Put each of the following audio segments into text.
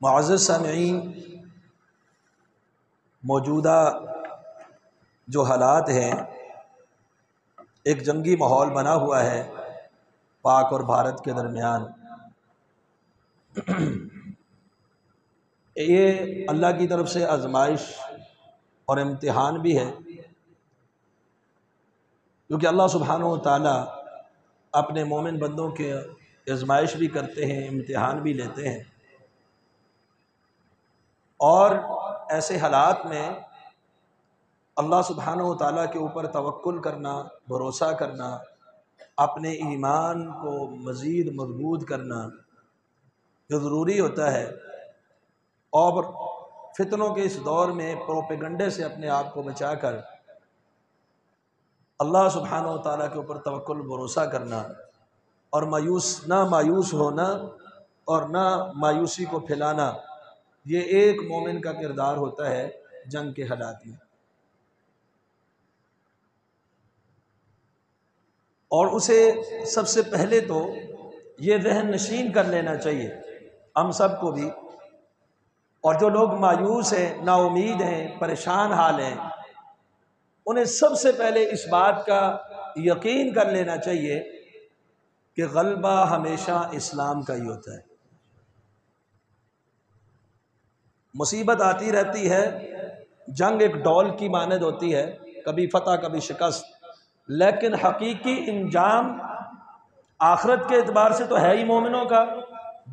معزز سامعین، موجودہ جو حالات ہیں، ایک جنگی ماحول بنا ہوا ہے پاک اور بھارت کے درمیان۔ یہ اللہ کی طرف سے آزمائش اور امتحان بھی ہے، کیونکہ اللہ سبحانہ و تعالیٰ اپنے مومن بندوں کے آزمائش بھی کرتے ہیں، امتحان بھی لیتے ہیں، اور ایسے حالات میں اللہ سبحانہ و تعالیٰ کے اوپر توکل کرنا، بھروسہ کرنا، اپنے ایمان کو مزید مضبوط کرنا جو ضروری ہوتا ہے، اور فتنوں کے اس دور میں پروپیگنڈے سے اپنے آپ کو بچا کر اللہ سبحانہ و تعالیٰ کے اوپر توکل بھروسہ کرنا، اور نہ مایوس ہونا اور نہ مایوسی کو پھیلانا، یہ ایک مومن کا کردار ہوتا ہے جنگ کے حالات میں۔ اور اسے سب سے پہلے تو یہ ذہن نشین کر لینا چاہیے ہم سب کو بھی، اور جو لوگ مایوس ہیں، نا امید ہیں، پریشان حال ہیں، انہیں سب سے پہلے اس بات کا یقین کر لینا چاہیے کہ غلبہ ہمیشہ اسلام کا ہی ہوتا ہے۔ مصیبت آتی رہتی ہے، جنگ ایک ڈول کی مانند ہوتی ہے، کبھی فتح کبھی شکست، لیکن حقیقی انجام آخرت کے اعتبار سے تو ہے ہی مومنوں کا۔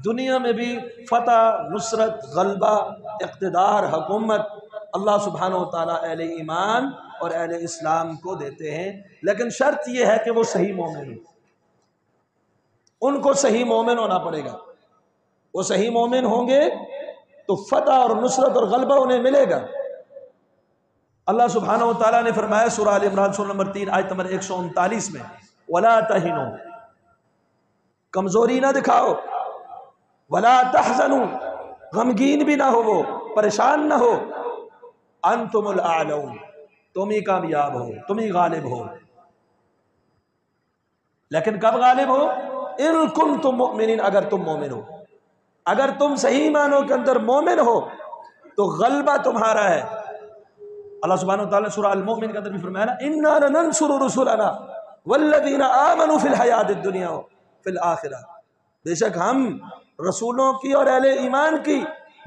دنیا میں بھی فتح، نصرت، غلبہ، اقتدار، حکومت اللہ سبحانہ و تعالیٰ اہل ایمان اور اہل اسلام کو دیتے ہیں، لیکن شرط یہ ہے کہ وہ صحیح مومن ہوں۔ ان کو صحیح مومن ہونا پڑے گا۔ وہ صحیح مومن ہوں گے تو فتح اور نصرت اور غلبہ انہیں ملے گا۔ اللہ سبحانہ و تعالیٰ نے فرمایا سورہ آل عمران سورہ نمبر 3 آیت نمبر 139 میں، وَلَا تَهِنُوا، کمزوری نہ دکھاؤ، وَلَا تَحْزَنُوا، غمگین بھی نہ ہو، وہ پریشان نہ ہو، أَنْتُمُ الْأَعْلَوْنَ، تم ہی کامیاب ہو، تم ہی غالب ہو۔ لیکن کب غالب ہو؟ إِن كُنتُم مُؤْمِنِينَ، اگر تم مومن ہو، اگر تم صحیح معنوں کے اندر مومن ہو تو غلبہ تمہارا ہے۔ اللہ سبحانہ و تعالیٰ نے سورہ المؤمن کے اندر بھی فرمایا نا، إِنَّا لَنَنْصُرُ رُسُلَنَا وَالَّذِينَ آمَنُوا فِي الْحَيَاةِ الدُّنْيَا وَفِي الْآخِرَةِ، بے شک ہم رسولوں کی اور اہل ایمان کی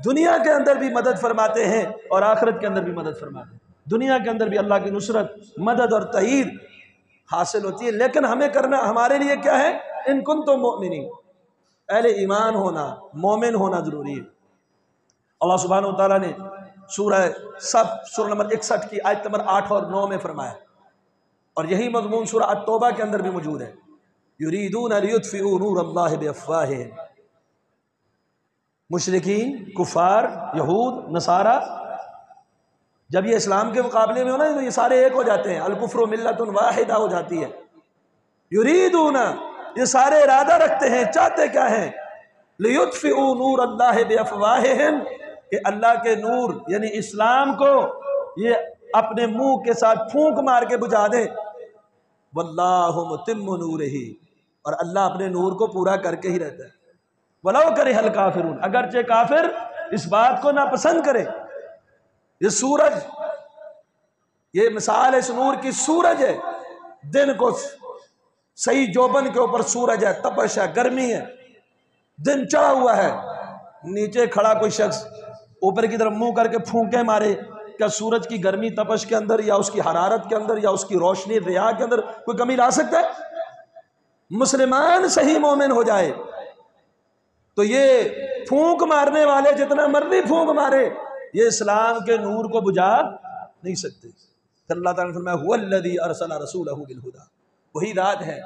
دنیا کے اندر بھی مدد فرماتے ہیں اور آخرت کے اندر بھی مدد فرماتے ہیں۔ دنیا کے اندر بھی اللہ کی نصرت، مدد اور تائید حاصل ہوتی ہے، لیکن ہمیں کرنا، ہمارے لیے کیا ہے؟ إِن كُنتُم مُؤْمِنِينَ، اہل ایمان ہونا، مومن ہونا ضروری ہے۔ اللہ سبحانہ و تعالیٰ نے سورہ صف سورہ نمبر 61 کی آیت نمبر 8 اور 9 میں فرمایا، اور یہی مضمون سورہ التوبہ کے اندر بھی موجود ہے، یریدون لیطفئوا نور اللہ بافواہہم۔ مشرکین، کفار، یہود، نصارہ جب یہ اسلام کے مقابلے میں ہونا تو یہ سارے ایک ہو جاتے ہیں، الکفر ملت واحدہ ہو جاتی ہے۔ یریدون، یہ سارے ارادہ رکھتے ہیں، چاہتے کیا ہیں؟ لیطفئوا نور اللہ بافواہہم، کہ اللہ کے نور یعنی اسلام کو یہ اپنے منہ کے ساتھ پھونک مار کے بجھا دے۔ واللہ متم نورہ، اور اللہ اپنے نور کو پورا کر کے ہی رہتا ہے۔ ولو کرہ الکافرون، اگرچہ کافر اس بات کو ناپسند کرے۔ یہ سورج، یہ مثال اس نور کی، سورج ہے، دن کو صحیح جوبن کے اوپر سورج ہے، تپش ہے، گرمی ہے، دن چڑھا ہوا ہے، نیچے کھڑا کوئی شخص اوپر کی طرف منہ کر کے پھونکے مارے، کیا سورج کی گرمی تپش کے اندر یا اس کی حرارت کے اندر یا اس کی روشنی ریا کے اندر کوئی کمی لا سکتا ہے؟ مسلمان صحیح مومن ہو جائے تو یہ پھونک مارنے والے جتنا مرضی پھونک مارے، یہ اسلام کے نور کو بجھا نہیں سکتے۔ اللہ تعالیٰ نے فرمایا هو الذی ارسل رسولہ بالہدی، وہی ذات ہے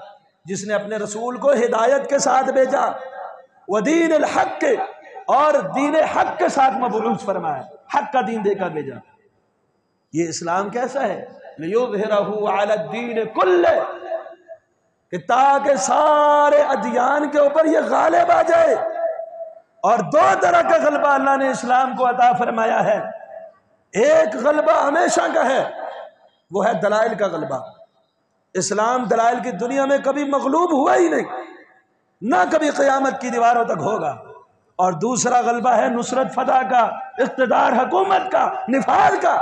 جس نے اپنے رسول کو ہدایت کے ساتھ بھیجا، ودین الحق، اور دین حق کے ساتھ مبعوث فرمایا، حق کا دین دے کر بھیجا۔ یہ اسلام کیسا ہے؟ لیظہرہ علی الدین کلہ، کہ تاکہ سارے ادیان کے اوپر یہ غالب آ جائے۔ اور دو طرح کا غلبہ اللہ نے اسلام کو عطا فرمایا ہے۔ ایک غلبہ ہمیشہ کا ہے، وہ ہے دلائل کا غلبہ۔ اسلام دلائل کی دنیا میں کبھی مغلوب ہوا ہی نہیں، نہ کبھی قیامت کی دیواروں تک ہوگا۔ اور دوسرا غلبہ ہے نصرت فتح کا، اقتدار حکومت کا، نفاذ کا۔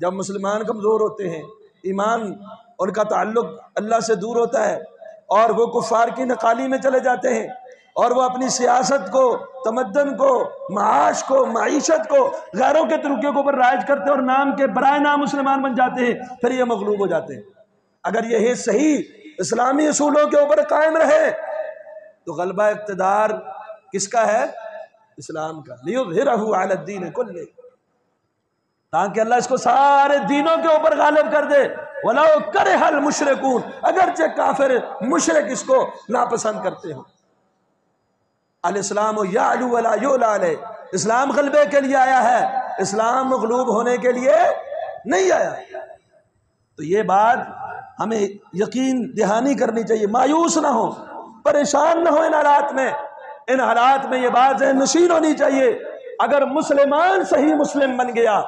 جب مسلمان کمزور ہوتے ہیں، ایمان ان کا تعلق اللہ سے دور ہوتا ہے اور وہ کفار کی نقالی میں چلے جاتے ہیں اور وہ اپنی سیاست کو، تمدن کو، معاش کو، معیشت کو غیروں کے طریقے کو پر رائج کرتے ہیں اور نام کے برائے نام مسلمان بن جاتے ہیں، پھر یہ مغلوب ہو جاتے ہیں۔ اگر یہ صحیح اسلامی اصولوں کے اوپر قائم رہے تو غلبہ اقتدار کس کا ہے؟ اسلام کا۔ لِيُظْهِرَهُ عَلَى الدِّينِ كُلِّهِ، تاکہ اللہ اس کو سارے دینوں کے اوپر غالب کر دے۔ وَلَوْ كَرِهَ الْمُشْرِكُونَ، اگرچہ کافر مشرک اس کو ناپسند کرتے ہوں۔ الاسلام یعلو ولا یعلی علیہ، اسلام غلبے کے لیے آیا ہے، اسلام مغلوب ہونے کے لیے نہیں آیا۔ تو یہ بات ہمیں یقین دہانی کرنی چاہیے، مایوس نہ ہو، پریشان نہ ہو ان حالات میں۔ ان حالات میں یہ بات ذہن نشین ہونی چاہیے، اگر مسلمان صحیح مسلم بن گیا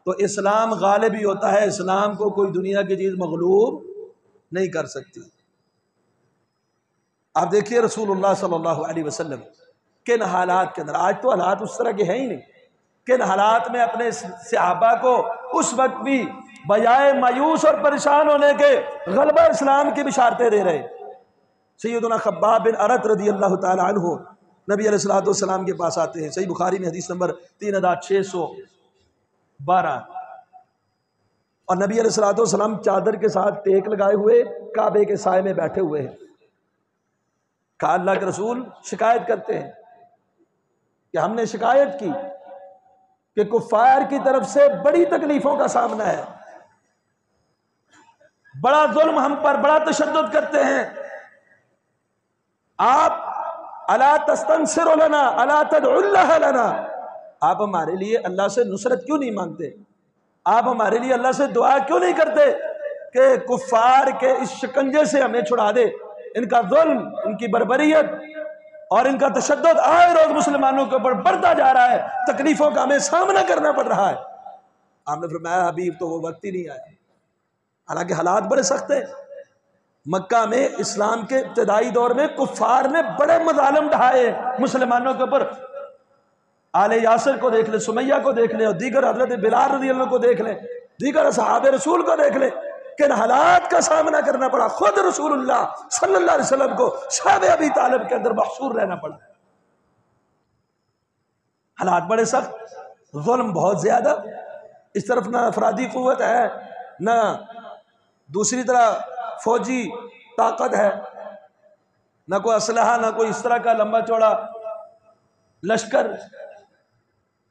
تو اسلام غالب ہی ہوتا ہے، اسلام کو کوئی دنیا کی چیز مغلوب نہیں کر سکتی۔ آپ دیکھیے رسول اللہ صلی اللہ علیہ وسلم کن حالات کے اندر، آج تو حالات اس طرح کے ہیں ہی نہیں، کن حالات میں اپنے صحابہ کو اس وقت بھی بجائے مایوس اور پریشان ہونے کے غلبہ اسلام کی بشارتیں دے رہے۔ سیدنا خباب بن ارت رضی اللہ تعالی عنہ نبی علیہ السلام کے پاس آتے ہیں، صحیح بخاری میں حدیث نمبر 3612، اور نبی علیہ السلام چادر کے ساتھ ٹیک لگائے ہوئے کعبے کے سائے میں بیٹھے ہوئے ہیں۔ کہا اللہ کے رسول شکایت کرتے ہیں کہ ہم نے شکایت کی کہ کفار کی طرف سے بڑی تکلیفوں کا سامنا ہے، بڑا ظلم ہم پر، بڑا تشدد کرتے ہیں، آپ الا تستنصر لنا الا تدعو اللہ لنا، آپ ہمارے لیے اللہ سے نصرت کیوں نہیں مانگتے، آپ ہمارے لیے اللہ سے دعا کیوں نہیں کرتے کہ کفار کے اس شکنجے سے ہمیں چھڑا دے، ان کا ظلم، ان کی بربریت اور ان کا تشدد آئے روز مسلمانوں کے اوپر بڑھتا جا رہا ہے، تکلیفوں کا ہمیں سامنا کرنا پڑ رہا ہے۔ آپ نے فرمایا حبیب تو وہ وقت ہی نہیں آیا، حالانکہ حالات بڑے سخت ہیں۔ مکہ میں اسلام کے ابتدائی دور میں کفار نے بڑے مظالم ڈھائے مسلمانوں کے اوپر، آل یاسر کو دیکھ لیں، سمیہ کو دیکھ لیں، اور دیگر حضرت بلال رضی اللہ عنہ کو دیکھ لیں، دیگر اصحاب رسول کو دیکھ لیں، کن حالات کا سامنا کرنا پڑا۔ خود رسول اللہ صلی اللہ علیہ وسلم کو شعب ابی طالب کے اندر محصور رہنا پڑا۔ حالات بڑے سخت، ظلم بہت زیادہ، اس طرف نہ افرادی قوت ہے، نہ دوسری طرح فوجی طاقت ہے، نہ کوئی اسلحہ، نہ کوئی اس طرح کا لمبا چوڑا لشکر۔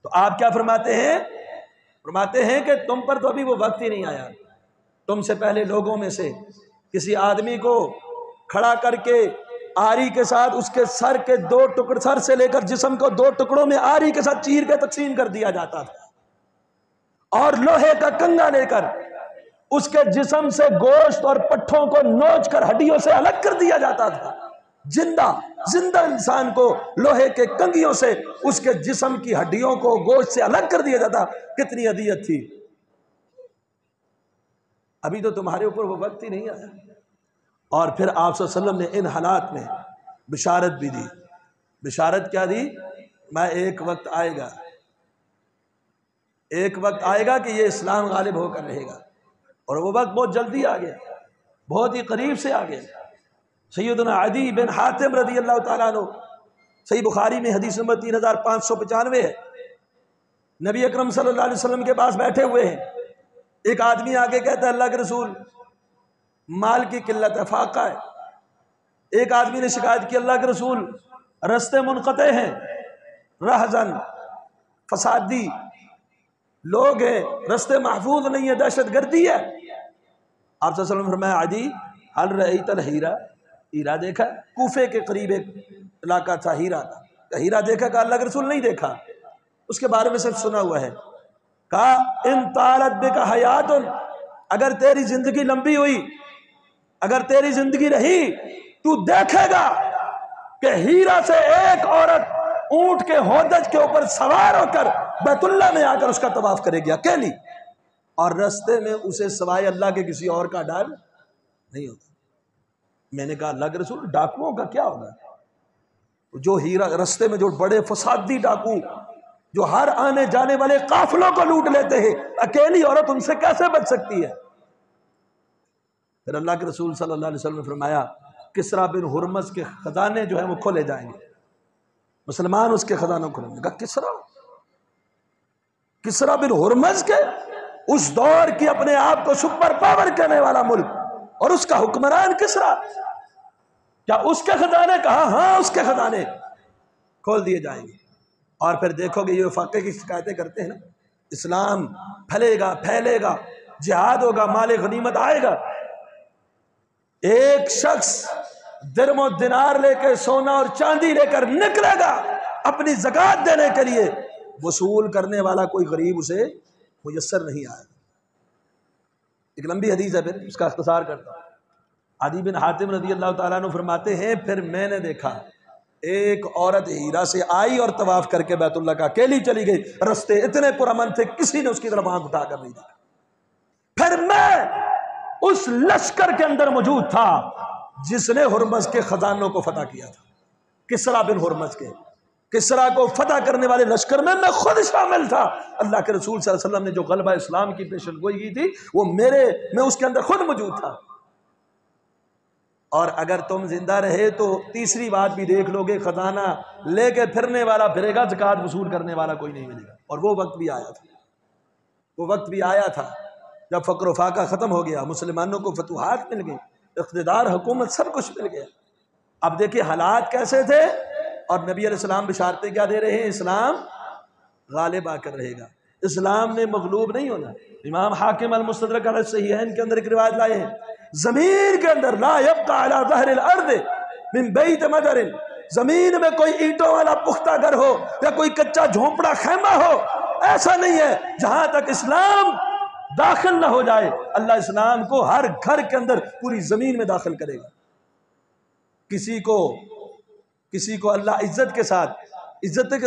تو آپ کیا فرماتے ہیں؟ فرماتے ہیں کہ تم پر تو ابھی وہ وقت ہی نہیں آیا، تم سے پہلے لوگوں میں سے کسی آدمی کو کھڑا کر کے آری کے ساتھ اس کے سر کے دو ٹکڑے، سر سے لے کر جسم کو دو ٹکڑوں میں آری کے ساتھ چیر کے تقسیم کر دیا جاتا تھا، اور لوہے کا کنگا لے کر اس کے جسم سے گوشت اور پٹھوں کو نوچ کر ہڈیوں سے الگ کر دیا جاتا تھا۔ زندہ انسان کو لوہے کے کنگیوں سے اس کے جسم کی ہڈیوں کو گوشت سے الگ کر دیا جاتا۔ کتنی اذیت تھی۔ ابھی تو تمہارے اوپر وہ وقت ہی نہیں آیا۔ اور پھر آپ صلی اللہ علیہ وسلم نے ان حالات میں بشارت بھی دی۔ بشارت کیا دی؟ میں ایک وقت آئے گا، ایک وقت آئے گا کہ یہ اسلام غالب ہو کر رہے گا، اور وہ وقت بہت جلدی آ گیا، بہت ہی قریب سے آ گیا۔ سیدنا عدی بن حاتم رضی اللہ تعالیٰ عنہ، صحیح بخاری میں حدیث نمبر 3595 ہے، نبی اکرم صلی اللہ علیہ وسلم کے پاس بیٹھے ہوئے ہیں، ایک آدمی آگے کہتا ہے اللہ کے رسول مال کی قلت ہے، فاقہ ہے۔ ایک آدمی نے شکایت کی اللہ کے رسول رستے منقطع ہیں، رہزن فسادی لوگ ہیں، رستے محفوظ نہیں ہے، دہشت گردی ہے۔ آپ صلی اللہ علیہ وسلم فرمایا عدی حل رأیت الہیرہ، ہیرا دیکھا؟ کوفے کے قریب ایک علاقہ تھا ہیرا کا، ہیرا دیکھا؟ کہا اللہ کے رسول نہیں دیکھا، اس کے بارے میں صرف سنا ہوا ہے۔ کہا ان طالت بک حیات، اگر تیری زندگی لمبی ہوئی، اگر تیری زندگی رہی تو دیکھے گا کہ ہیرا سے ایک عورت اونٹ کے ہودج کے اوپر سوار ہو کر بیت اللہ میں آ کر اس کا طواف کرے گی اکیلی، اور رستے میں اسے سوائے اللہ کے کسی اور کا ڈر نہیں ہوتا۔ میں نے کہا اللہ کے رسول ڈاکوؤں کا کیا ہوگا؟ جو ہیرا رستے میں جو بڑے فسادی ڈاکو جو ہر آنے جانے والے قافلوں کو لوٹ لیتے ہیں، اکیلی عورت ان سے کیسے بچ سکتی ہے؟ پھر اللہ کے رسول صلی اللہ علیہ وسلم نے فرمایا کسریٰ بن ہرمز کے خزانے جو ہیں وہ کھولے جائیں گے، مسلمان اس کے خزانوں کھولیں گے۔ کہا کسریٰ بن ہرمز کے، اس دور کی اپنے آپ کو سپر پاور کرنے والا ملک، اور اس کا حکمران کسریٰ، کیا اس کے خزانے؟ کہا ہاں اس کے خزانے کھول دیے جائیں گے۔ اور پھر دیکھو گے یہ وفاقے کی شکایتیں کرتے ہیں نا، اسلام پھیلے گا پھیلے گا، جہاد ہوگا، مال غنیمت آئے گا، ایک شخص درم و دینار لے کے، سونا اور چاندی لے کر نکلے گا اپنی زکوٰۃ دینے کے لیے، وصول کرنے والا کوئی غریب اسے میسر نہیں آئے۔ ایک لمبی حدیث ہے، پھر اس کا اختصار کرتا ہوں۔ عدی بن حاتم رضی اللہ تعالیٰ عنہ فرماتے ہیں پھر میں نے دیکھا ایک عورت ہیرا سے آئی اور طواف کر کے بیت اللہ کا اکیلی چلی گئی، رستے اتنے پرامن تھے کسی نے اس کی طرف آنکھ اٹھا کر نہیں دیکھا۔ پھر میں اس لشکر کے اندر موجود تھا جس نے ہرمز کے خزانوں کو فتح کیا تھا، کسریٰ بن ہرمز کے، کسریٰ کو فتح کرنے والے لشکر میں خود شامل تھا۔ اللہ کے رسول صلی اللہ علیہ وسلم نے جو غلبہ اسلام کی پیشن گوئی کی تھی وہ میں اس کے اندر خود موجود تھا۔ اور اگر تم زندہ رہے تو تیسری بات بھی دیکھ لو گے، خزانہ لے کے پھرنے والا پھرے گا، زکوٰۃ وصول کرنے والا کوئی نہیں ملے گا۔ اور وہ وقت بھی آیا تھا، وہ وقت بھی آیا تھا جب فقر و فاقہ ختم ہو گیا، مسلمانوں کو فتوحات مل گئی، اقتدار، حکومت، سب کچھ مل گیا۔ اب دیکھیں حالات کیسے تھے، اور نبی علیہ السلام بشارتیں کیا دے رہے ہیں؟ اسلام غالب آ کر رہے گا، اسلام نے مغلوب نہیں ہونا۔ امام حاکم المستدرک علی الصحیحین کے اندر ایک روایت لائے ہیں، زمین کے اندر لا یبقى علی ظہر الارض من بیت مدر، زمین میں کوئی اینٹوں والا پختہ گھر ہو یا کوئی کچا جھونپڑا خیمہ ہو، ایسا نہیں ہے جہاں تک اسلام داخل نہ ہو جائے۔ اللہ اسلام کو ہر گھر کے اندر پوری زمین میں داخل کرے گا۔ کسی کو اللہ عزت کے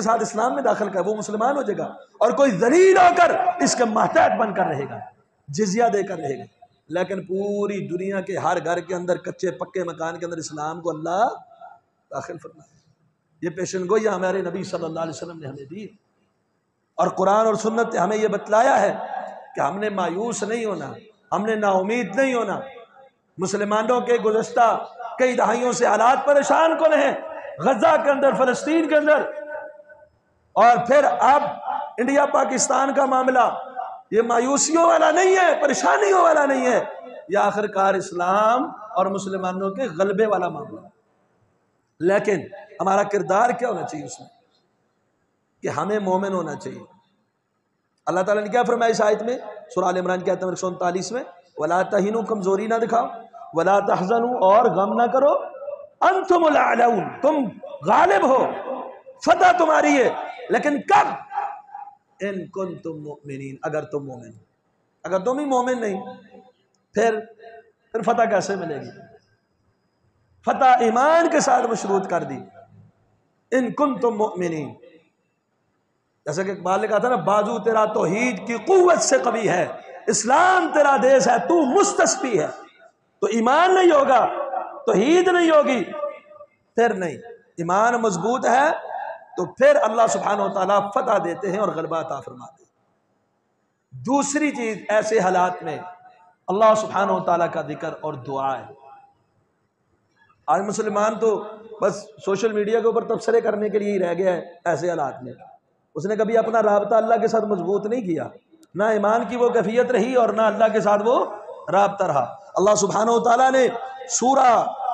ساتھ اسلام میں داخل کرے، وہ مسلمان ہو جائے گا، اور کوئی ذلیل ہو کر اس کے محتاج بن کر رہے گا، جزیہ دے کر رہے گا۔ لیکن پوری دنیا کے ہر گھر کے اندر، کچے پکے مکان کے اندر اسلام کو اللہ داخل فرمائے۔ یہ پیشن گوئی ہمارے نبی صلی اللہ علیہ وسلم نے ہمیں دی، اور قرآن اور سنت نے ہمیں یہ بتلایا ہے کہ ہم نے مایوس نہیں ہونا، ہم نے نا امید نہیں ہونا۔ مسلمانوں کے گزشتہ کئی دہائیوں سے حالات پریشان کن ہیں، غزہ کے اندر، فلسطین کے اندر، اور پھر اب انڈیا پاکستان کا معاملہ، یہ مایوسیوں والا نہیں ہے، پریشانیوں والا نہیں ہے، یہ آخر کار اسلام اور مسلمانوں کے غلبے والا معاملہ۔ لیکن ہمارا کردار کیا ہونا چاہیے اس میں؟ کہ ہمیں مومن ہونا چاہیے۔ اللہ تعالیٰ نے کیا فرمایا اس آیت میں؟ سورہ آل عمران کی آیت نمبر 139 میں، وَلَا تَهِنُوا، کمزوری نہ دکھاؤ، وَلَا تَحْزَنُوا، اور غم نہ کرو، أَنْتُمُ الْأَعْلَوْنَ، تم غالب ہو، فتح تمہاری ہے، لیکن کب؟ ان کنتم مؤمنین، اگر تم مومن ہو۔ اگر تم ہی مومن نہیں پھر فتح کیسے ملے گی؟ فتح ایمان کے ساتھ مشروط کر دی، ان کنتم مؤمنین۔ جیسا کہ اقبال نے کہا تھا نا، بازو تیرا توحید کی قوت سے قوی ہے، اسلام تیرا دیس ہے، تو مستسپی ہے۔ تو ایمان نہیں ہوگا، توحید نہیں ہوگی، پھر نہیں۔ ایمان مضبوط ہے تو پھر اللہ سبحانہ و تعالیٰ فتح دیتے ہیں اور غلبہ عطا فرماتے ہیں۔ دوسری چیز، ایسے حالات میں اللہ سبحانہ و تعالیٰ کا ذکر اور دعا ہے۔ آج مسلمان تو بس سوشل میڈیا کے اوپر تبصرے کرنے کے لیے ہی رہ گیا ہے۔ ایسے حالات میں اس نے کبھی اپنا رابطہ اللہ کے ساتھ مضبوط نہیں کیا، نہ ایمان کی وہ کیفیت رہی اور نہ اللہ کے ساتھ وہ رابطہ رہا۔ اللہ سبحانہ و تعالیٰ نے سورہ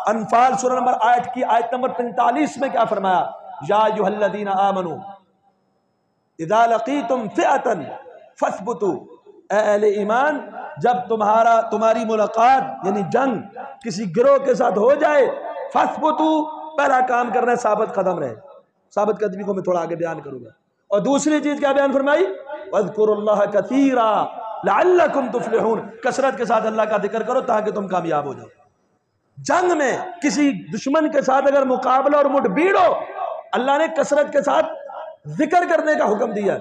انفال سورہ نمبر 8 کی آیت نمبر 45 میں کیا فرمایا؟ یا ایھا الذین آمنوا اذا لقیتم فئۃ فاثبتوا، اے اہل ایمان، جب تمہاری ملاقات یعنی جنگ کسی گروہ کے ساتھ ہو جائے، فاثبتوا، پہلا کام کرنا ہے ثابت قدم رہے۔ ثابت قدمی کو میں تھوڑا آگے بیان کروں گا۔ اور دوسری چیز کیا بیان فرمائی؟ وَاذْكُرُوا اللَّهَ كَثِيرًا لَعَلَّكُمْ تُفْلِحُونَ، کثرت کے ساتھ اللہ کا ذکر کرو تاکہ تم کامیاب ہو جاؤ۔ جنگ میں کسی دشمن کے ساتھ اگر مقابلہ اور مٹ بھیڑ ہو، اللہ نے کثرت کے ساتھ ذکر کرنے کا حکم دیا۔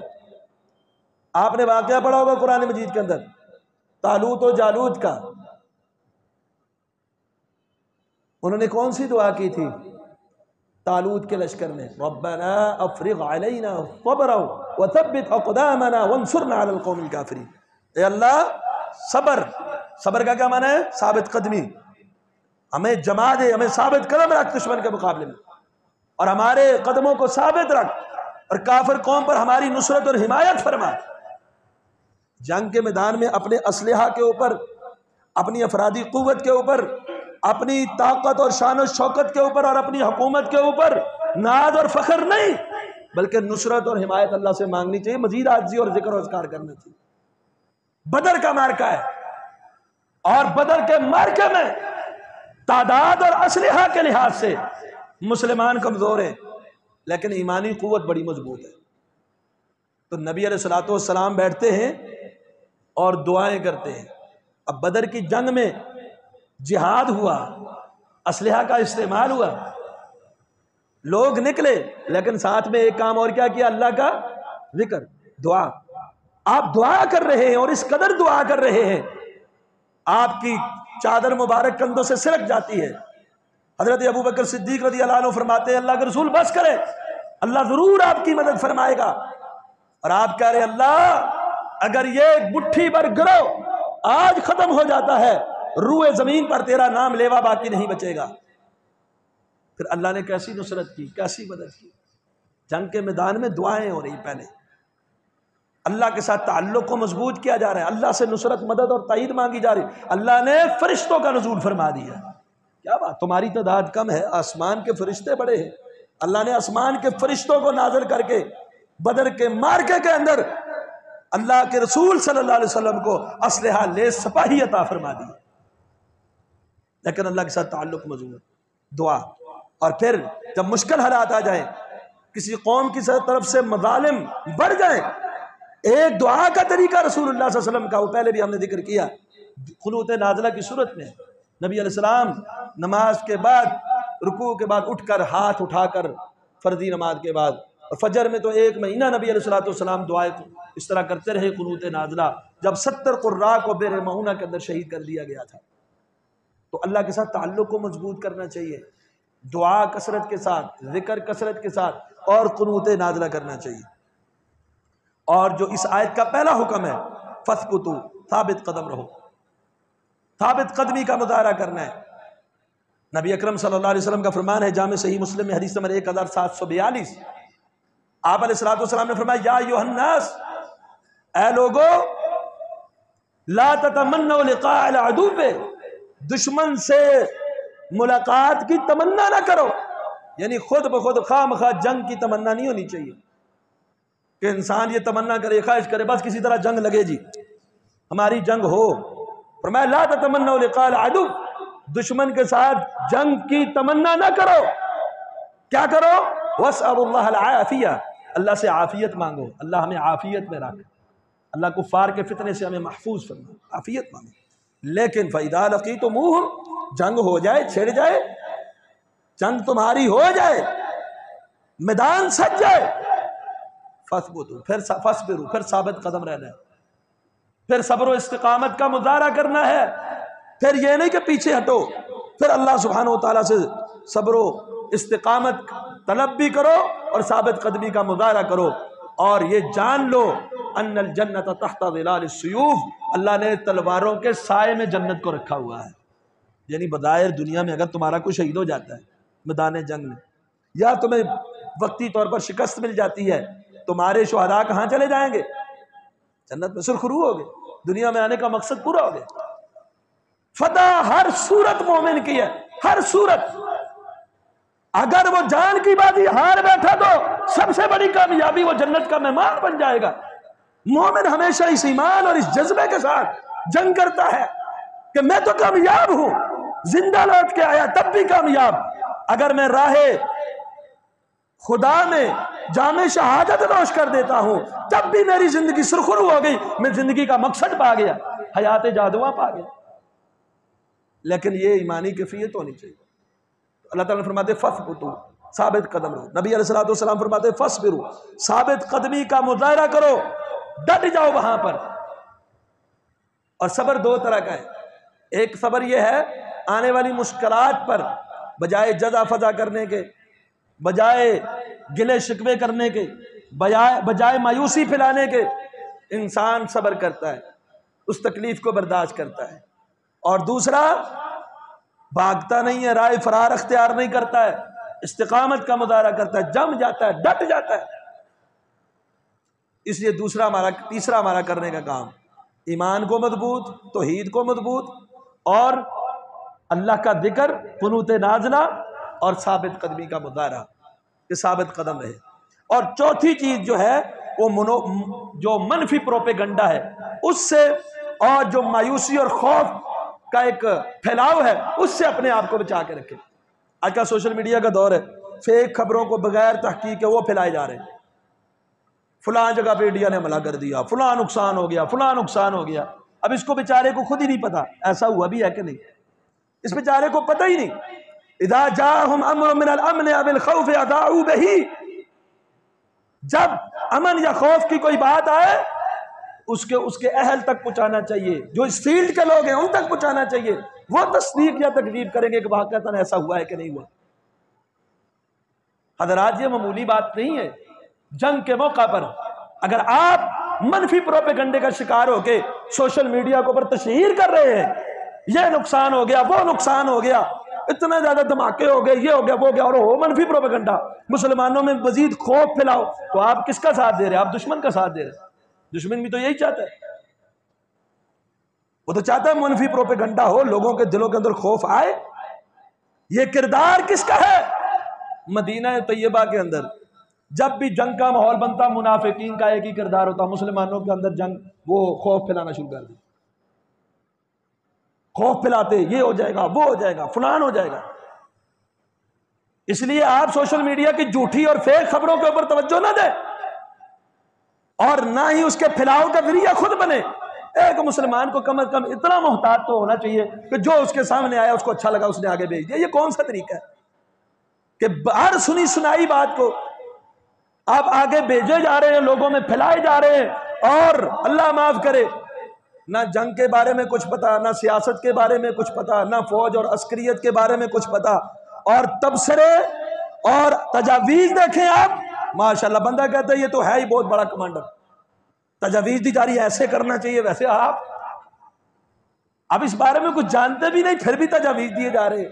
آپ نے واقعہ پڑھا ہوگا قرآن مجید کے اندر، طالوت و جالوت کا۔ انہوں نے کون سی دعا کی تھی؟ طالوت کے لشکر نے ربنا افرغ علینا صبرا وثبت اقدامنا وانصرنا علی القوم الکافرین، اے اللہ صبر، صبر کا کیا معنی ہے؟ ثابت قدمی، ہمیں جما دے، ہمیں ثابت قدم رکھ دشمن کے مقابلے میں، اور ہمارے قدموں کو ثابت رکھ، اور کافر قوم پر ہماری نصرت اور حمایت فرما۔ جنگ کے میدان میں اپنے اسلحہ کے اوپر، اپنی افرادی قوت کے اوپر، اپنی طاقت اور شان و شوکت کے اوپر اور اپنی حکومت کے اوپر ناز اور فخر نہیں، بلکہ نصرت اور حمایت اللہ سے مانگنی چاہیے، مزید عاجزی اور ذکر و اذکار کرنا چاہیے۔ بدر کا معرکہ ہے، اور بدر کے معرکے میں تعداد اور اسلحہ کے لحاظ سے مسلمان کمزور ہیں، لیکن ایمانی قوت بڑی مضبوط ہے۔ تو نبی علیہ الصلوۃ والسلام بیٹھتے ہیں اور دعائیں کرتے ہیں۔ اب بدر کی جنگ میں جہاد ہوا، اسلحہ کا استعمال ہوا، لوگ نکلے، لیکن ساتھ میں ایک کام اور کیا کیا؟ اللہ کا ذکر، دعا۔ آپ دعا کر رہے ہیں، اور اس قدر دعا کر رہے ہیں آپ کی چادر مبارک کندھوں سے سرک جاتی ہے۔ حضرت ابوبکر صدیق رضی اللہ عنہ فرماتے ہیں اللہ کے رسول بس کرے، اللہ ضرور آپ کی مدد فرمائے گا۔ اور آپ کہہ رہے اللہ اگر یہ مٹھی بھر گرو آج ختم ہو جاتا ہے، روئے زمین پر تیرا نام لیوا باقی نہیں بچے گا۔ پھر اللہ نے کیسی نصرت کی، کیسی مدد کی۔ جنگ کے میدان میں دعائیں ہو رہی، پہلے اللہ کے ساتھ تعلق کو مضبوط کیا جا رہا ہے، اللہ سے نصرت، مدد اور تائید مانگی جا رہی۔ اللہ نے فرشتوں کا نزول فرما دیا۔ کیا بات، تمہاری تعداد کم ہے، آسمان کے فرشتے بڑے ہیں۔ اللہ نے آسمان کے فرشتوں کو نازل کر کے بدر کے معرکے کے اندر اللہ کے رسول صلی اللہ علیہ وسلم کو اسلحہ لیس سپاہی عطا فرما دی۔ لیکن اللہ کے ساتھ تعلق مضبوط، دعا۔ اور پھر جب مشکل حالات آ جائیں، کسی قوم کی طرف سے مظالم بڑھ جائیں، ایک دعا کا طریقہ رسول اللہ صلی اللہ علیہ وسلم کا، وہ پہلے بھی ہم نے ذکر کیا، قنوت نازلہ کی صورت میں نبی علیہ السلام نماز کے بعد، رکوع کے بعد اٹھ کر ہاتھ اٹھا کر، فرضی نماز کے بعد، اور فجر میں تو ایک مہینہ نبی علیہ السلام دعائیں اس طرح کرتے رہے قنوت نازلہ، جب 70 قراء کو بئر معونہ کے اندر شہید کر دیا گیا تھا۔ تو اللہ کے ساتھ تعلق کو مضبوط کرنا چاہیے، دعا کثرت کے ساتھ، ذکر کثرت کے ساتھ، اور قنوت نازلہ کرنا چاہیے۔ اور جو اس آیت کا پہلا حکم ہے فَثْبُتُوا، ثابت قدم رہو، ثابت قدمی کا مظاہرہ کرنا ہے۔ نبی اکرم صلی اللہ علیہ وسلم کا فرمان ہے، جامع صحیح مسلم میں حدیث نمبر 1742، آپ علیہ السلام نے فرمایا یا ایھا الناس، اے لوگو، لا تتمنوا لقاء العدو، دشمن سے ملاقات کی تمنا نہ کرو۔ یعنی خود بخود خواہ مخواہ جنگ کی تمنا نہیں ہونی چاہیے کہ انسان یہ تمنا کرے، خواہش کرے بس کسی طرح جنگ لگے جی، ہماری جنگ ہو۔ فرمایا لا تتمنوا لقاء العدو، دشمن کے ساتھ جنگ کی تمنا نہ کرو۔ کیا کرو؟ واسألوا اللہ العافیہ، اللہ سے عافیت مانگو، اللہ ہمیں عافیت میں رکھ، اللہ کفار کے فتنے سے ہمیں محفوظ فرما، عافیت مانگو۔ لیکن فَإِذَا لَقِيتُمُوهُمْ، جنگ ہو جائے، چھڑ جائے، جنگ تمہاری ہو جائے، میدان سج جائے، فَاثْبُتُوا، پھر فَاصْبِرُوا، پھر ثابت قدم رہنا ہے، پھر صبر و استقامت کا مظاہرہ کرنا ہے۔ پھر یہ نہیں کہ پیچھے ہٹو، پھر اللہ سبحانہ و تعالیٰ سے صبر و استقامت طلب بھی کرو اور ثابت قدمی کا مظاہرہ کرو۔ اور یہ جان لو ان الجنت تحت ظلال السیوف، اللہ نے تلواروں کے سائے میں جنت کو رکھا ہوا ہے۔ یعنی بظاہر دنیا میں اگر تمہارا کوئی شہید ہو جاتا ہے میدان جنگ میں، یا تمہیں وقتی طور پر شکست مل جاتی ہے، تمہارے شہداء کہاں چلے جائیں گے؟ جنت میں سرخرو ہو گئے، دنیا میں آنے کا مقصد پورا ہو گیا۔ فتح ہر صورت مومن کی ہے، ہر صورت۔ اگر وہ جان کی بازی ہار بیٹھا تو سب سے بڑی کامیابی، وہ جنت کا مہمان بن جائے گا۔ مومن ہمیشہ اس ایمان اور اس جذبے کے ساتھ جنگ کرتا ہے کہ میں تو کامیاب ہوں، زندہ لوٹ کے آیا تب بھی کامیاب، اگر میں راہ خدا میں جامع شہادت نوش کر دیتا ہوں تب بھی میری زندگی سرخرو ہو گئی، میں زندگی کا مقصد پا گیا، حیات جادواں پا گیا۔ لیکن یہ ایمانی کیفیت ہونی چاہیے۔ اللہ تعالیٰ نے فرماتے فَاثْبُتُوا، ثابت قدم رہو۔ نبی علیہ السلام فرماتے فَاصْبِرُوا، ثابت قدمی کا مظاہرہ کرو، ڈٹ جاؤ وہاں پر۔ اور صبر دو طرح کا ہے، ایک صبر یہ ہے آنے والی مشکلات پر بجائے جزا فضا کرنے کے بجائے گلے شکوے کرنے کے، بجائے مایوسی پھیلانے کے، انسان صبر کرتا ہے، اس تکلیف کو برداشت کرتا ہے۔ اور دوسرا، بھاگتا نہیں ہے، رائے فرار اختیار نہیں کرتا ہے، استقامت کا مظاہرہ کرتا ہے، جم جاتا ہے، ڈٹ جاتا ہے۔ اس لیے تیسرا ہمارا کرنے کا کام، ایمان کو مضبوط، توحید کو مضبوط، اور اللہ کا ذکر، قنوت نازلہ اور ثابت قدمی کا مظاہرہ، کہ ثابت قدم رہے۔ اور چوتھی چیز جو ہے وہ جو منفی پروپیگنڈا ہے اس سے، اور جو مایوسی اور خوف کا ایک پھیلاؤ ہے اس سے اپنے آپ کو بچا کے رکھے۔ آج کا سوشل میڈیا کا دور ہے، فیک خبروں کو بغیر تحقیق کے وہ پھیلائے جا رہے ہیں، فلاں جگہ پہ انڈیا نے حملہ کر دیا، فلاں نقصان ہو گیا، فلاں نقصان ہو گیا۔ اب اس کو بیچارے کو خود ہی نہیں پتا ایسا ہوا بھی ہے کہ نہیں، اس بیچارے کو پتہ ہی نہیں۔ اذا جاءهم امر من الامن او الخوف اذاعوا به، جب امن یا خوف کی کوئی بات آئے اس کے اہل تک پہنچانا چاہیے، جو اس فیلڈ کے لوگ ہیں ان تک پہنچانا چاہیے، وہ تصدیق یا تکذیب کریں گے کہ واقعتاً ایسا ہوا ہے کہ نہیں ہوا۔ حضرات یہ معمولی بات نہیں ہے۔ جنگ کے موقع پر اگر آپ منفی پروپیگنڈے کا شکار ہو کے سوشل میڈیا کے اوپر تشہیر کر رہے ہیں، یہ نقصان ہو گیا، وہ نقصان ہو گیا، اتنا زیادہ دھماکے ہو گئے، یہ ہو گیا، وہ ہو گیا، اور وہ منفی پروپیگنڈا، مسلمانوں میں مزید خوف پھیلاؤ، تو آپ کس کا ساتھ دے رہے ہیں؟ آپ دشمن کا ساتھ دے رہے ہیں۔ دشمن بھی تو یہی چاہتا ہے، وہ تو چاہتا ہے منفی پروپیگنڈا ہو، لوگوں کے دلوں کے اندر خوف آئے۔ یہ کردار کس کا ہے؟ مدینہ طیبہ کے اندر جب بھی جنگ کا ماحول بنتا، منافقین کا ایک ہی کردار ہوتا، مسلمانوں کے اندر جنگ، وہ خوف پھیلانا شروع کر دیں، خوف پھیلاتے، یہ ہو جائے گا، وہ ہو جائے گا، فلان ہو جائے گا۔ اس لیے آپ سوشل میڈیا کی جھوٹی اور فیک خبروں کے اوپر توجہ نہ دیں، اور نہ ہی اس کے پھیلاؤ کا ذریعہ خود بنے۔ ایک مسلمان کو کم از کم اتنا محتاط تو ہونا چاہیے کہ جو اس کے سامنے آیا اس کو اچھا لگا اس نے آگے بھیج دیا۔ یہ کون سا طریقہ ہے کہ ہر سنی سنائی بات کو آپ آگے بھیجے جا رہے ہیں، لوگوں میں پھیلائے جا رہے ہیں، اور اللہ معاف کرے نہ جنگ کے بارے میں کچھ پتا، نہ سیاست کے بارے میں کچھ پتا، نہ فوج اور عسکریت کے بارے میں کچھ پتا، اور تبصرے اور تجاویز دیکھیں آپ، ماشاءاللہ بندہ کہتا ہے یہ تو ہے ہی بہت بڑا کمانڈر، تجاویز دی جا رہی ہے، ایسے کرنا چاہیے، ویسے آپ اب اس بارے میں کچھ جانتے بھی نہیں، پھر بھی تجاویز دیے جا رہے ہیں،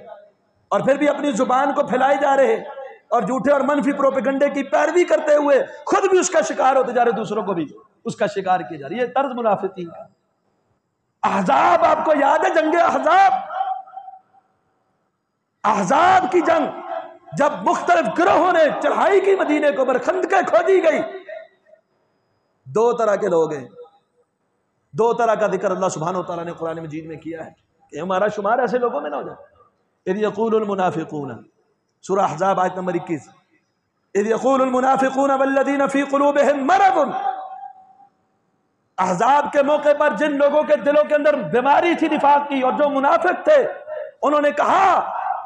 اور پھر بھی اپنی زبان کو پھیلائے جا رہے ہیں، اور جھوٹے اور منفی پروپیگنڈے کی پیروی کرتے ہوئے خود بھی اس کا شکار ہوتے جا رہے، دوسروں کو بھی اس کا شکار کیا جا رہا ہے۔ یہ طرز منافقین کا۔ احزاب آپ کو یاد ہے، جنگ احزاب، احزاب کی جنگ جب مختلف گروہوں نے چڑھائی کی مدینے کو، خندقیں کھودی گئی، دو طرح کے لوگ ہیں، دو طرح کا ذکر اللہ سبحانہ و تعالیٰ نے قرآن مجید میں کیا ہے کہ ہمارا شمار ایسے لوگوں میں نہ ہو جائے۔ اذ یقول المنافقون، سورہ احزاب آیت نمبر 21، اذ یقول المنافقون والذین فی قلوبہم مرض، احزاب کے موقع پر جن لوگوں کے دلوں کے اندر بیماری تھی نفاق کی، اور جو منافق تھے، انہوں نے کہا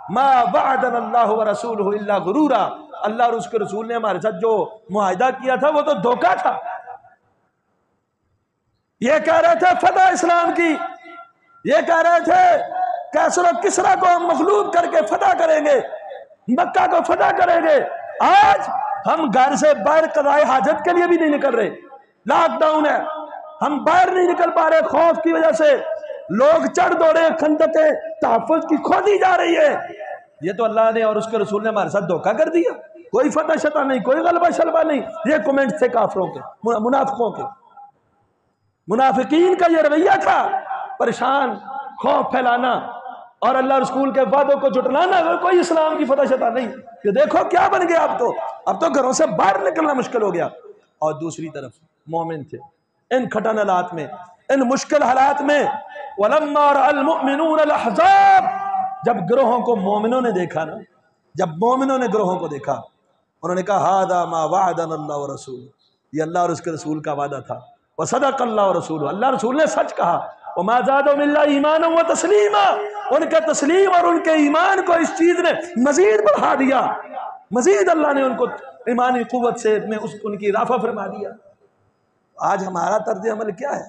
ما وعدنا اللہ ورسولہ الا غرورا، اللہ اور اس کے رسول نے ہمارے ساتھ جو معاہدہ کیا تھا وہ تو دھوکہ تھا۔ یہ کہہ رہے تھے فتح اسلام کی، یہ کہہ رہے تھے کیسر و کسرا کو ہم مغلوب کر کے فتح کریں گے، مکہ کو فتح کریں گے۔ آج ہم گھر سے باہر قضائے حاجت کے لیے بھی نہیں نکل رہے، لاک ڈاؤن ہے، ہم باہر نہیں نکل پا رہے، خوف کی وجہ سے لوگ چڑھ دوڑے، خندقیں تحفظ کی کھودی جا رہی ہے۔ یہ تو اللہ نے اور اس کے رسول نے ہمارے ساتھ دھوکہ کر دیا، کوئی فتح شتہ نہیں، کوئی غلبہ شلبہ نہیں۔ یہ کومنٹ تھے کافروں کے، منافقوں کے، منافقین کا یہ رویہ تھا، پریشان، خوف پھیلانا اور اللہ رسول کے وعدوں کو جھٹلانا، کوئی اسلام کی فتح شتہ نہیں۔ کہ دیکھو کیا بن گیا، اب تو گھروں سے باہر نکلنا مشکل ہو گیا۔ اور دوسری طرف مومن تھے، ان کھٹن حالات میں، ان مشکل حالات میں، وَلَمَّا رَأَى الْمُؤْمِنُونَ الْأَحْزَابَ، جب گروہوں کو مومنوں نے دیکھا نا، جب مومنوں نے گروہوں کو دیکھا، انہوں نے کہا هَذَا مَا وَعَدَنَا اللَّهُ وَرَسُولُهُ، یہ اللہ اور اس کے رسول کا وعدہ تھا، وَصَدَقَ اللَّهُ وَرَسُولُهُ، اللہ رسول نے سچ کہا، وَمَا زَادَهُمْ إِلَّا إِيمَانًا وَتَسْلِيمًا، ان کے تسلیم اور ان کے ایمان کو اس چیز نے مزید بڑھا دیا، مزید اللہ نے ان کو ایمانی قوت سے ان کی اضافہ فرما دیا۔ آج ہمارا طرز عمل کیا ہے؟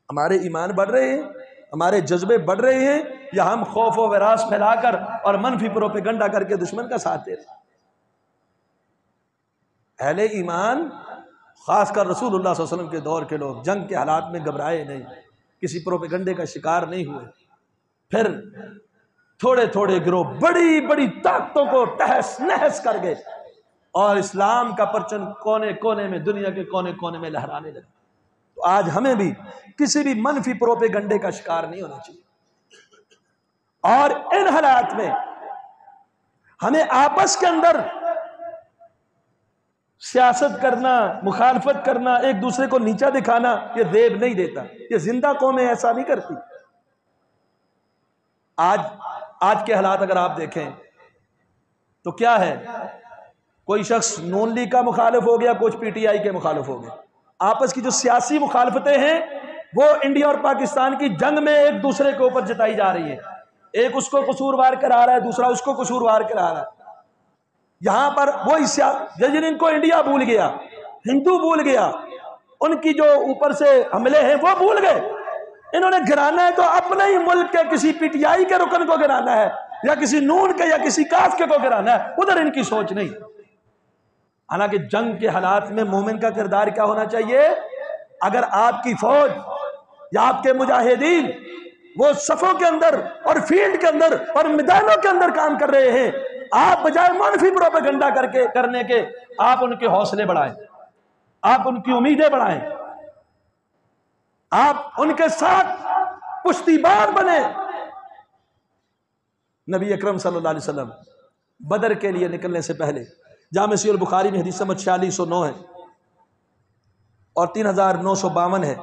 ہمارے ایمان بڑھ رہے ہیں، ہمارے جذبے بڑھ رہے ہیں، یا ہم خوف و وراث پھیلا کر اور منفی پروپیگنڈا کر کے دشمن کا ساتھ دے رہے ہیں؟ اہل ایمان خاص کر رسول اللہ صلی اللہ علیہ وسلم کے دور کے لوگ جنگ کے حالات میں گھبرائے نہیں، کسی پروپیگنڈے کا شکار نہیں ہوئے، پھر تھوڑے تھوڑے گروہ بڑی بڑی طاقتوں کو تہس نہس کر گئے اور اسلام کا پرچم کونے کونے میں، دنیا کے کونے کونے میں لہرانے لگا۔ تو آج ہمیں بھی کسی بھی منفی پروپیگنڈے کا شکار نہیں ہونا چاہیے، اور ان حالات میں ہمیں آپس کے اندر سیاست کرنا، مخالفت کرنا، ایک دوسرے کو نیچا دکھانا، یہ زیب نہیں دیتا، یہ زندہ قومیں ایسا نہیں کرتی۔ آج کے حالات اگر آپ دیکھیں تو کیا ہے، کوئی شخص نون لیگ کا مخالف ہو گیا، کچھ پی ٹی آئی کے مخالف ہو گیا، آپس کی جو سیاسی مخالفتیں ہیں وہ انڈیا اور پاکستان کی جنگ میں ایک دوسرے کے اوپر جتائی جا رہی ہے، ایک اس کو قصوروار کرا رہا ہے، دوسرا اس کو قصوروار کرا رہا ہے۔ یہاں پر وہی جن کو انڈیا بھول گیا، ہندو بھول گیا، ان کی جو اوپر سے حملے ہیں وہ بھول گئے، انہوں نے گرانا ہے تو اپنے ہی ملک کے کسی پی ٹی آئی کے رکن کو گرانا ہے، یا کسی نون کے یا کسی کاف کے کو گرانا ہے، ادھر ان کی سوچ نہیں۔ حالانکہ جنگ کے حالات میں مومن کا کردار کیا ہونا چاہیے؟ اگر آپ کی فوج یا آپ کے مجاہدین وہ صفوں کے اندر اور فیلڈ کے اندر اور میدانوں کے اندر کام کر رہے ہیں، آپ بجائے منفی پروپیگنڈا کرنے کے آپ ان کے حوصلے بڑھائیں، آپ ان کی امیدیں بڑھائیں، آپ ان کے ساتھ پشتیبان بنے۔ نبی اکرم صلی اللہ علیہ وسلم بدر کے لیے نکلنے سے پہلے جامع صحیح البخاری میں حدیث نمبر 4609 ہے اور 3952 ہے،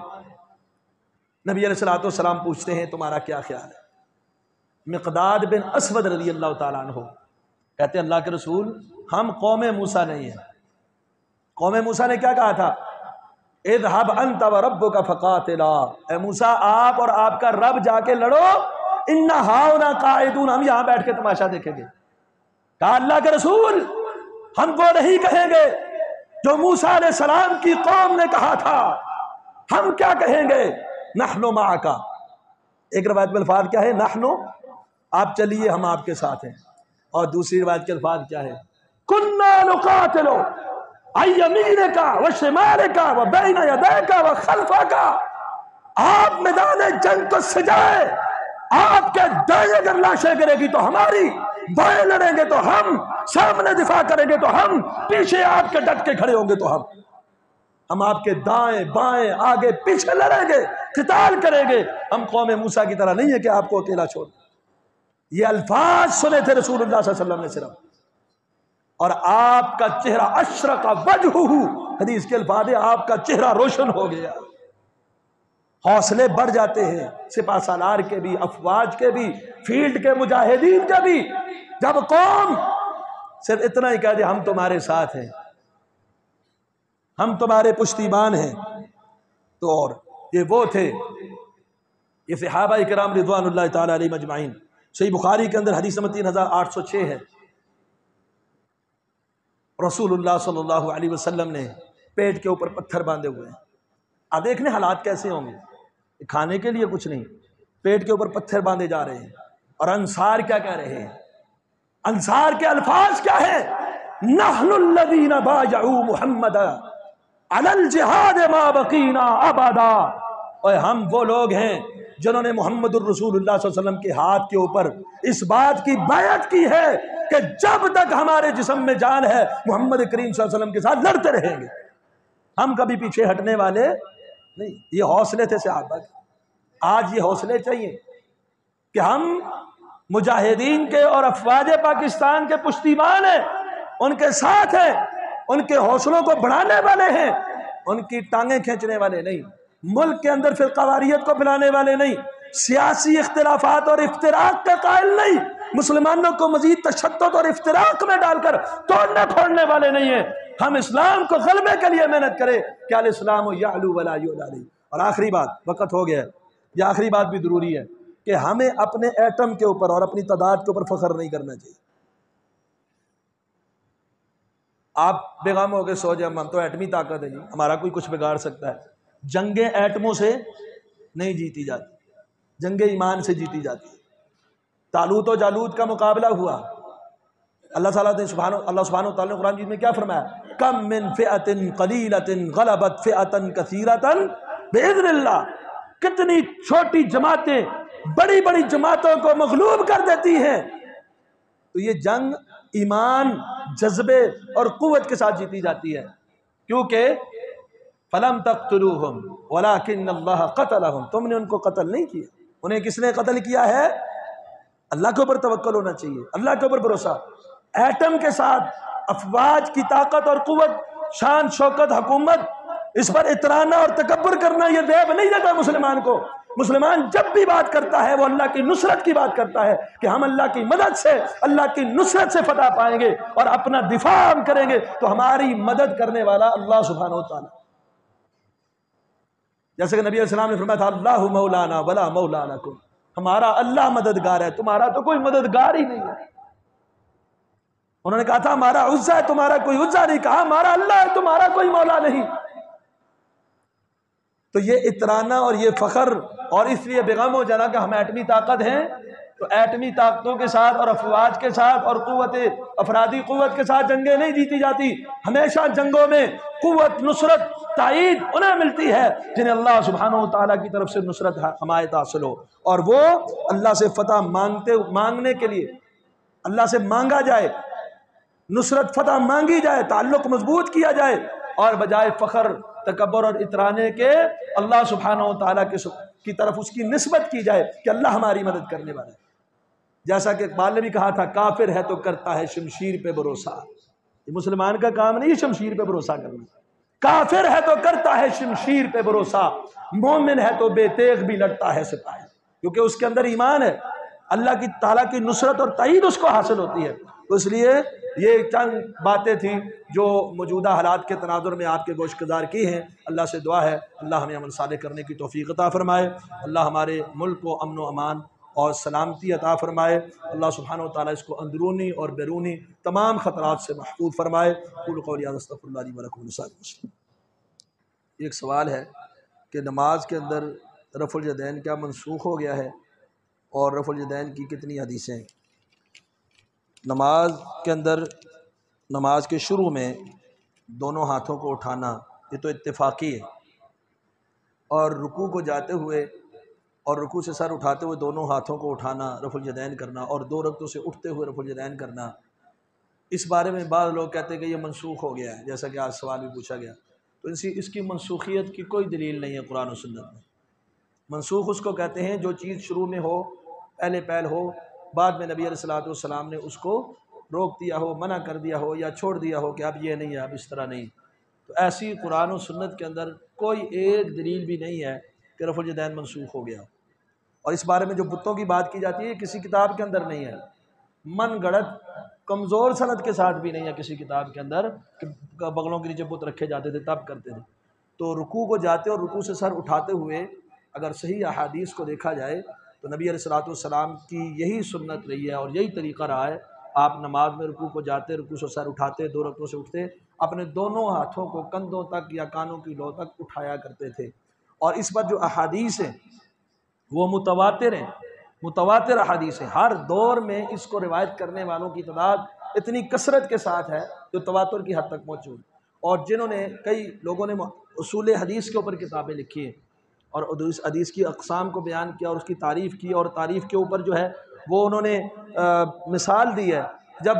نبی علیہ السلام پوچھتے ہیں تمہارا کیا خیال ہے؟ مقداد بن اسود رضی اللہ تعالیٰ عنہ کہتے ہیں اللہ کے رسول ہم قوم موسیٰ نہیں ہیں۔ قوم موسیٰ نے کیا کہا تھا؟ اذهب انت وربك فقاتلا، اے موسیٰ آپ اور آپ کا رب جا کے لڑو، انا ہاؤنا قاعدون، ہم یہاں بیٹھ کے تماشا دیکھیں گے۔ کہا اللہ کے رسول ہم وہ نہیں کہیں گے جو موسیٰ علیہ السلام کی قوم نے کہا تھا، ہم کیا کہیں گے؟ نحن معک، ایک روایت میں الفاظ کیا ہے؟ نحن، آپ چلیے ہم آپ کے ساتھ ہیں، اور دوسری روایت کے الفاظ کیا ہے؟ کننا نقاتل عن یمینک وشمالک وبین یدیک وخلفک، آپ میدان جنگ کو سجائے، آپ کے دائیں اگر لاشیں گرے گی تو ہماری، بائیں لڑیں گے تو ہم، سامنے دفاع کریں گے تو ہم، پیچھے آپ کے ڈٹ کے کھڑے ہوں گے تو ہم آپ کے دائیں بائیں آگے پیچھے لڑیں گے، قتال کریں گے، ہم قوم موسیٰ کی طرح نہیں ہے کہ آپ کو اکیلا چھوڑ۔ یہ الفاظ سنے تھے رسول اللہ صلی اللہ علیہ وسلم نے صرف، اور آپ کا چہرہ اشرق وجہہ، حدیث کے الفاظ ہیں آپ کا چہرہ روشن ہو گیا، حوصلے بڑھ جاتے ہیں، سپہ سالار کے بھی، افواج کے بھی، فیلڈ کے مجاہدین کے بھی۔ جب قوم صرف اتنا ہی کہہ دے ہم تمہارے ساتھ ہیں، ہم تمہارے پشتیبان ہیں، تو اور یہ وہ تھے، یہ صحابہ کرام رضوان اللہ تعالی علیہ مجمعین۔ صحیح بخاری کے اندر حدیث نمبر 3806 ہے، رسول اللہ صلی اللہ علیہ وسلم نے پیٹ کے اوپر پتھر باندھے ہوئے ہیں۔ اب دیکھنے حالات کیسے ہوں گے، کھانے کے لیے کچھ نہیں، پیٹ کے اوپر پتھر باندھے جا رہے ہیں، اور انصار کیا کہہ رہے ہیں؟ انصار کے الفاظ کیا ہے؟ نحن الذین بایعوا محمد علی الجہاد ما بقینا ابدا، اور ہم وہ لوگ ہیں جنہوں نے محمد الرسول اللہ صلی اللہ علیہ وسلم کے ہاتھ کے اوپر اس بات کی بیعت کی ہے کہ جب تک ہمارے جسم میں جان ہے محمد کریم صلی اللہ علیہ وسلم کے ساتھ لڑتے رہیں گے، ہم کبھی پیچھے ہٹنے والے نہیں۔ یہ حوصلے تھے صحابہ کے، آج یہ حوصلے چاہیے کہ ہم مجاہدین کے اور افواج پاکستان کے پشتیبان ہیں، ان کے ساتھ ہیں، ان کے حوصلوں کو بڑھانے والے ہیں، ان کی ٹانگیں کھینچنے والے نہیں، ملک کے اندر فرقواریت کو پھیلانے والے نہیں، سیاسی اختلافات اور افتراق کے قائل نہیں، مسلمانوں کو مزید تشدد اور افتراق میں ڈال کر توڑنے پھوڑنے والے نہیں ہیں۔ ہم اسلام کو غلبے کے لیے محنت کریں کہ الاسلام یعلو ولا یعلی علیہ۔ اور آخری بات، وقت ہو گیا ہے، یہ آخری بات بھی ضروری ہے کہ ہمیں اپنے ایٹم کے اوپر اور اپنی تعداد کے اوپر فخر نہیں کرنا چاہیے۔ آپ بے غم ہو کے سو جائیں ہم تو ایٹمی طاقت ہے جی، ہمارا کوئی کچھ بگاڑ سکتا ہے۔ جنگیں ایٹموں سے نہیں جیتی جاتی، جنگیں ایمان سے جیتی جاتی۔ طالوت و جالوت کا مقابلہ ہوا، اللہ سبحانہ وتعالی نے قرآن میں کیا فرمایا؟ کم من فئۃ قلیلۃ غلبت فئۃ کثیرۃ باذن اللہ، کتنی چھوٹی جماعتیں بڑی بڑی جماعتوں کو مغلوب کر دیتی ہیں۔ تو یہ جنگ ایمان، جذبے اور قوت کے ساتھ جیتی جاتی ہے، کیونکہ فلم تقتلوہم ولکن اللہ قتلہم، تم نے ان کو قتل نہیں کیا۔ انہیں کس نے قتل کیا ہے؟ اللہ کے اوپر توکل ہونا چاہیے، اللہ کے اوپر بھروسہ۔ ایٹم کے ساتھ افواج کی طاقت اور قوت، شان شوکت، حکومت، اس پر اترانا اور تکبر کرنا یہ دیب نہیں دیتا مسلمان کو۔ مسلمان جب بھی بات کرتا ہے وہ اللہ کی نصرت کی بات کرتا ہے کہ ہم اللہ کی مدد سے، اللہ کی نصرت سے فتح پائیں گے اور اپنا دفاع ہم کریں گے تو ہماری مدد کرنے والا اللہ سبحانہ وتعالی۔ جیسے کہ نبی علیہ السلام نے فرمایا تھا اللہ مولانا ولا مولا لکم، ہمارا اللہ مددگار ہے، تمہارا تو کوئی مددگار ہی نہیں ہے۔ انہوں نے کہا تھا ہمارا عزا ہے، تمہارا کوئی عزا نہیں، کہا ہمارا اللہ ہے، تمہارا کوئی مولا نہیں۔ تو یہ اترانا اور یہ فخر، اور اس لیے بیغم ہو جانا کہ ہم ایٹمی طاقت ہیں، تو ایٹمی طاقتوں کے ساتھ اور افواج کے ساتھ اور افرادی قوت کے ساتھ جنگیں نہیں جیتی جاتی۔ ہمیشہ جنگوں میں قوت، نصرت، تائید انہیں ملتی ہے جنہیں اللہ سبحانہ وتعالیٰ کی طرف سے نصرت، حمایت حاصل ہو، اور وہ اللہ سے فتح مانگنے کے لیے اللہ سے مانگا جائے، نصرت فتح مانگی جائے، تعلق مضبوط کیا جائے، اور بجائے فخر، تکبر اور اترانے کے اللہ سبحانہ وتعالیٰ کی طرف اس کی نسبت کی جائے کہ اللہ ہماری مدد کرنے والا ہے۔ جیسا کہ اقبال نے بھی کہا تھا کافر ہے تو کرتا ہے شمشیر پہ بھروسہ، یہ مسلمان کا کام نہیں شمشیر پہ بھروسہ کرنا۔ کافر ہے تو کرتا ہے شمشیر پہ بھروسہ، مومن ہے تو بے تیغ بھی لڑتا ہے سپاہی، کیونکہ اس کے اندر ایمان ہے، اللہ کی تعالیٰ کی نصرت اور تائید اس کو حاصل ہوتی ہے۔ تو اس لیے یہ چند باتیں تھیں جو موجودہ حالات کے تناظر میں آپ کے گوش گزار کی ہیں۔ اللہ سے دعا ہے اللہ ہمیں عمل صالح کرنے کی توفیق عطا فرمائے، اللہ ہمارے ملک کو امن و امان اور سلامتی عطا فرمائے، اللہ سبحانہ وتعالیٰ اس کو اندرونی اور بیرونی تمام خطرات سے محفوظ فرمائے۔ قولوا قولی ھذا استغفر اللہ لی ولکم ولسائر المسلمین۔ ایک سوال ہے کہ نماز کے اندر رفع الیدین کیا منسوخ ہو گیا ہے، اور رفع الیدین کی کتنی حدیثیں ہیں؟ نماز کے اندر، نماز کے شروع میں دونوں ہاتھوں کو اٹھانا یہ تو اتفاقی ہے، اور رکوع کو جاتے ہوئے اور رکوع سے سر اٹھاتے ہوئے دونوں ہاتھوں کو اٹھانا، رفع الیدین کرنا، اور 2 رکعتوں سے اٹھتے ہوئے رفع الیدین کرنا، اس بارے میں بعض لوگ کہتے ہیں کہ یہ منسوخ ہو گیا ہے، جیسا کہ آج سوال بھی پوچھا گیا۔ تو اس کی منسوخیت کی کوئی دلیل نہیں ہے قرآن و سنت میں۔ منسوخ اس کو کہتے ہیں جو چیز شروع میں ہو، پہلے پہل ہو، بعد میں نبی علیہ السلام نے اس کو روک دیا ہو، منع کر دیا ہو یا چھوڑ دیا ہو کہ اب یہ نہیں ہے، اب اس طرح نہیں۔ تو ایسی قرآن و سنت کے اندر کوئی ایک دلیل بھی نہیں ہے کہ رفع الیدین منسوخ ہو گیا۔ اور اس بارے میں جو بتوں کی بات کی جاتی ہے کسی کتاب کے اندر نہیں ہے، من گڑت کمزور سند کے ساتھ بھی نہیں ہے کسی کتاب کے اندر کہ بغلوں کے نیچے بت رکھے جاتے تھے تب کرتے تھے۔ تو رکوع کو جاتے اور رکوع سے سر اٹھاتے ہوئے اگر صحیح احادیث کو دیکھا جائے تو نبی علیہ السلام کی یہی سنت رہی ہے اور یہی طریقہ رہا ہے۔ آپ نماز میں رکوع کو جاتے، رکوع سے سر اٹھاتے، 2 رکعتوں سے اٹھتے، اپنے دونوں ہاتھوں کو کندھوں تک یا کانوں کی لو تک اٹھایا کرتے تھے۔ اور اس پر جو احادیث ہیں وہ متواتر ہیں، متواتر احادیث ہیں، ہر دور میں اس کو روایت کرنے والوں کی تعداد اتنی کثرت کے ساتھ ہے جو تواتر کی حد تک موجود۔ اور جنہوں نے، کئی لوگوں نے اصول حدیث کے اوپر کتابیں لکھی ہیں اور حدیث کی اقسام کو بیان کیا اور اس کی تعریف کی، اور تعریف کے اوپر جو ہے وہ انہوں نے مثال دی ہے۔ جب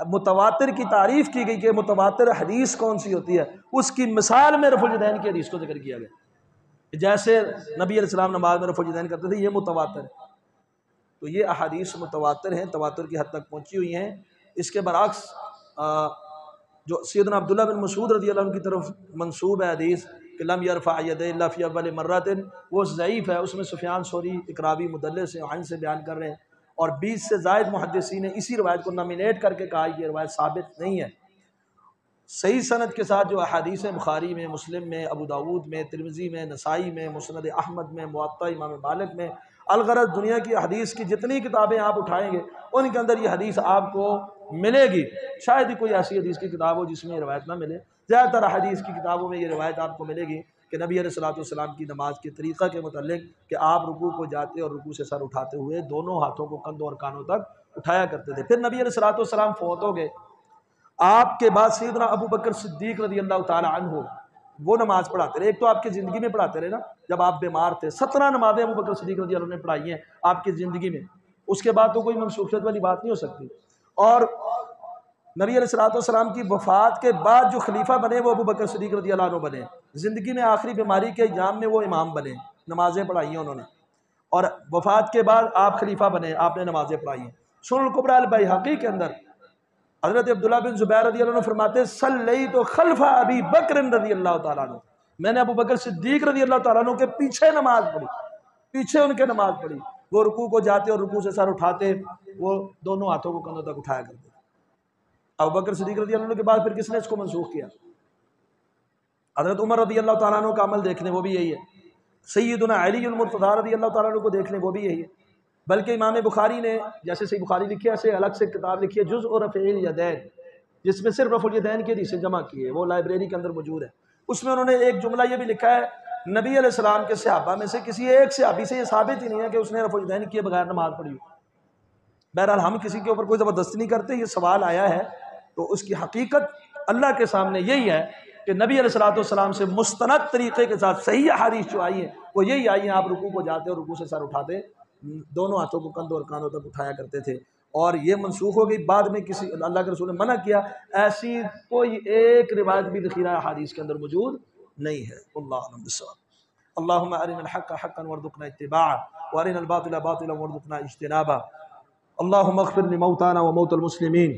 متواتر کی تعریف کی گئی کہ متواتر حدیث کون سی ہوتی ہے، اس کی مثال میں رفع الیدین کی حدیث کو ذکر کیا گیا۔ جیسے نبی علیہ السلام نماز میں رفع الیدین کرتے تھے، یہ متواتر ہے۔ تو یہ احادیث متواتر ہیں، تواتر کی حد تک پہنچی ہوئی ہیں۔ اس کے برعکس جو سیدنا عبداللہ بن مسعود رضی اللہ عنہ کی طرف منسوب ہے حدیث کہ لم یرفع یدیہ الا فی اول مرۃ، وہ ضعیف ہے، اس میں سفیان ثوری اقرابی مدلس سے عن سے بیان کر رہے ہیں، اور 20 سے زائد محدثین نے اسی روایت کو نامینیٹ کر کے کہا یہ روایت ثابت نہیں ہے۔ صحیح سند کے ساتھ جو احادیث ہیں بخاری میں، مسلم میں، ابو داود میں، ترمذی میں، نسائی میں، مسند احمد میں، موطا امام مالک میں، الغرض دنیا کی حدیث کی جتنی کتابیں آپ اٹھائیں گے ان کے اندر یہ حدیث آپ کو ملے گی۔ شاید ہی کوئی ایسی حدیث کی کتاب ہو جس میں یہ روایت نہ ملے، زیادہ تر حدیث کی کتابوں میں یہ روایت آپ کو ملے گی کہ نبی علیہ السلام کی نماز کے طریقہ کے متعلق کہ آپ رکوع کو جاتے اور رکوع سے سر اٹھاتے ہوئے دونوں ہاتھوں کو کندھوں اور کانوں تک اٹھایا کرتے تھے۔ پھر نبی علیہ الصلوۃ والسلام فوت ہو گئے، آپ کے بعد سیدنا ابو بکر صدیق رضی اللہ تعالی عنہ وہ نماز پڑھاتے رہے۔ ایک تو آپ کی زندگی میں پڑھاتے رہے نا، جب آپ بیمار تھے 17 نمازیں ابو بکر صدیق رضی اللہ عنہ نے پڑھائی ہیں آپ کی زندگی میں، اس کے بعد تو کوئی منسوخیت والی بات نہیں ہو سکتی۔ اور نبی علیہ الصلوۃ والسلام کی وفات کے بعد جو خلیفہ بنے وہ ابو بکر صدیق رضی اللہ عنہ بنے، زندگی میں آخری بیماری کے ایام میں وہ امام بنے، نمازیں پڑھائی ہیں انہوں نے، اور وفات کے بعد آپ خلیفہ بنے، آپ نے نمازیں پڑھائی ہیں۔ سنن الکبریٰ البیہقی کے اندر حضرت عبداللہ بن زبیر رضی اللہ عنہ فرماتے ہیں صلیت خلف ابی بکر رضی اللہ تعالیٰ عنہ، میں نے ابو بکر صدیق رضی اللہ تعالیٰ عنہ کے پیچھے نماز پڑھی، پیچھے ان کے نماز پڑھی۔ وہ رکوع کو جاتے اور رکوع سے سر اٹھاتے، وہ دونوں ہاتھوں کو کندھوں تک اٹھایا کرتے۔ ابو بکر صدیق رضی اللہ عنہ کے بعد پھر کس نے اس کو منسوخ کیا؟ حضرت عمر رضی اللہ تعالیٰ عنہ کا عمل دیکھ لیں وہ بھی یہی ہے، سیدنا علی المرتضیٰ رضی اللہ تعالیٰ عنہ کو دیکھ لیں وہ بھی یہی ہے۔ بلکہ امام بخاری نے جیسے صحیح بخاری لکھی ہے، ایسے الگ سے کتاب لکھی ہے جزء رفع الیدین، جس میں صرف رفع الیدین کی حدیثیں جمع کی ہے، وہ لائبریری کے اندر موجود ہے۔ اس میں انہوں نے ایک جملہ یہ بھی لکھا ہے، نبی علیہ السلام کے صحابہ میں سے کسی ایک صحابی سے یہ ثابت ہی نہیں ہے کہ اس نے رفع الیدین کیے بغیر نماز پڑھی ہو۔ بہرحال ہم کسی کے اوپر کوئی زبردستی نہیں کرتے، یہ سوال آیا ہے تو اس کی حقیقت اللہ کے سامنے یہی ہے کہ نبی علیہ الصلوۃ والسلام سے مستند طریقے کے ساتھ صحیح احادیث جو آئی ہیں وہ یہی آئی ہیں، آپ رکوع کو جاتے اور رکوع سے سر اٹھاتے، دونوں ہاتھوں کو کندھوں اور کانوں تک اٹھایا کرتے تھے، اور یہ منسوخ ہو گئی بعد میں، کسی اللہ کے رسول نے منع کیا، ایسی کوئی ایک روایت بھی ذخیرہ حدیث کے اندر موجود نہیں ہے۔ اللہ اعلم بالصواب۔ اللہم ارنا الحق حقا وارزقنا اتباعه وارنا الباطل باطلا وارزقنا اجتنابه۔ اللہم اغفر لموتانا وموتى المسلمین۔